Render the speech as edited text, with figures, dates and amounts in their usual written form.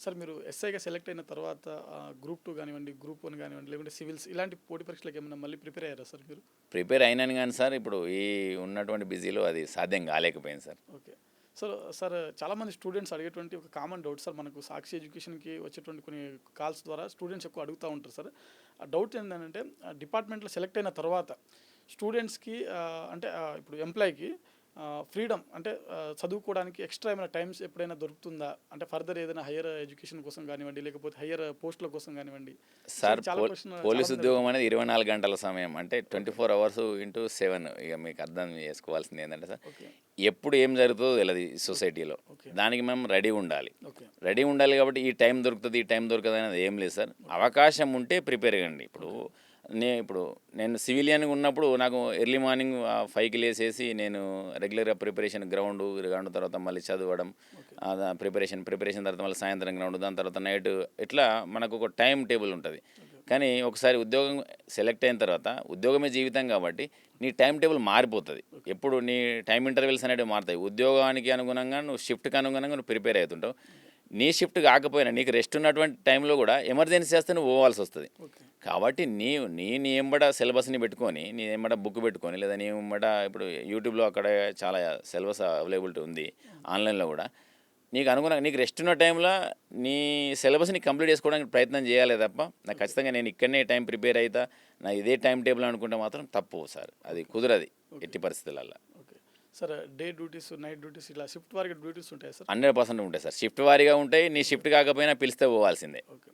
Sir మీరు ఎస్ఐగా select అయిన తర్వాత గ్రూప్ 2 కానివ్వండి, గ్రూప్ 1 కానివ్వండి, లేకుంటే సివిల్స్ ఇలాంటి పోటీ పరీక్షలకు ఏమైనా మళ్ళీ ప్రిపేర్ అయ్యారా సార్ మీరు? ప్రిపేర్ అయినాను కానీ సార్ ఇప్పుడు ఈ ఉన్నటువంటి బిజీలో అది సాధ్యం కాలేకపోయింది సార్. ఓకే. సో సార్ చాలామంది స్టూడెంట్స్ అడిగేటువంటి ఒక కామన్ డౌట్ సార్, మనకు సాక్షి ఎడ్యుకేషన్‌కి వచ్చేటువంటి కొన్ని కాల్స్ ద్వారా స్టూడెంట్స్ ఎక్కువ అడుగుతా ఉంటారు సార్. ఆ డౌట్ ఏంటంటే డిపార్ట్మెంట్‌లో సెలెక్ట్ అయిన తర్వాత స్టూడెంట్స్‌కి అంటే ఇప్పుడు ఎంప్లాయ్‌కి ఫ్రీడమ్ అంటే చదువుకోవడానికి ఎక్స్ట్రా ఏమైనా టైమ్స్ ఎప్పుడైనా దొరుకుతుందా? అంటే ఫర్దర్ ఏదైనా హైయర్ ఎడ్యుకేషన్ కోసం కానివ్వండి, లేకపోతే హైయర్ పోస్టుల కోసం కానివ్వండి. సార్ చాలా క్వెషన్ పోలీస్ చాలామంది ఉద్యోగం అనేది 24 గంటల సమయం అంటే 24 అవర్స్ ఇంటూ 7. ఇక మీకు అర్థం చేసుకోవాల్సింది ఏంటంటే సార్, ఓకే. ఎప్పుడు ఏం జరుగుతుందో తెలియదు ఈ సొసైటీలో. ఓకే. దానికి మేము రెడీ ఉండాలి. ఓకే. రెడీ ఉండాలి కాబట్టి ఈ టైం దొరుకుతుంది, ఈ టైం దొరకదు అనేది ఏం లేదు సార్. అవకాశం ఉంటే ప్రిపేర్ కండి. ఇప్పుడు నేను సివిలియన్గా ఉన్నప్పుడు నాకు ఎర్లీ మార్నింగ్ 5కి లేసేసి నేను రెగ్యులర్గా ప్రిపరేషన్ గ్రౌండ్ తర్వాత మళ్ళీ చదవడం, ప్రిపరేషన్ తర్వాత మళ్ళీ సాయంత్రం గ్రౌండ్, దాని తర్వాత నైట్, ఇట్లా మనకు ఒక టైం టేబుల్ ఉంటుంది. కానీ ఒకసారి ఉద్యోగం సెలెక్ట్ అయిన తర్వాత ఉద్యోగమే జీవితం కాబట్టి నీ టైం టేబుల్ మారిపోతుంది. ఎప్పుడు నీ టైం ఇంటర్వెల్స్ అనేవి మారుతాయి. ఉద్యోగానికి అనుగుణంగా నువ్వు షిఫ్ట్కి అనుగుణంగా నువ్వు ప్రిపేర్ అవుతుంటావు. నీ షిఫ్ట్ కాకపోయినా నీకు రెస్ట్ ఉన్నటువంటి టైంలో కూడా ఎమర్జెన్సీ వస్తే నువ్వు పోవాల్సి వస్తుంది. కాబట్టి నీ ఎంబడ సిలబస్ని పెట్టుకొని, నీ ఎంబడ బుక్ పెట్టుకొని, లేదా నీ ఎంబడ ఇప్పుడు యూట్యూబ్లో అక్కడ చాలా సిలబస్ అవైలబిలిటీ ఉంది, ఆన్లైన్లో కూడా. నీకు అనుగుణంగా నీకు రెస్ట్ ఉన్న టైంలో నీ సిలబస్ని కంప్లీట్ చేసుకోవడానికి ప్రయత్నం చేయాలి తప్ప, నాకు ఖచ్చితంగా నేను ఇక్కడనే టైం ప్రిపేర్ అవుతా, నా ఇదే టైం టేబుల్ అనుకుంటే మాత్రం తప్పు సార్. అది కుదరది ఎట్టి పరిస్థితులలో. Sir day duties, night duties ఇట్లా షిఫ్ట్ వారికి డ్యూటీస్ ఉంటాయి సార్? 100% ఉంటాయి సార్. షిఫ్ట్ వారీగా ఉంటాయి. నీ షిఫ్ట్ కాకపోయినా పిలిస్తే పోవాల్సిందే. ఓకే.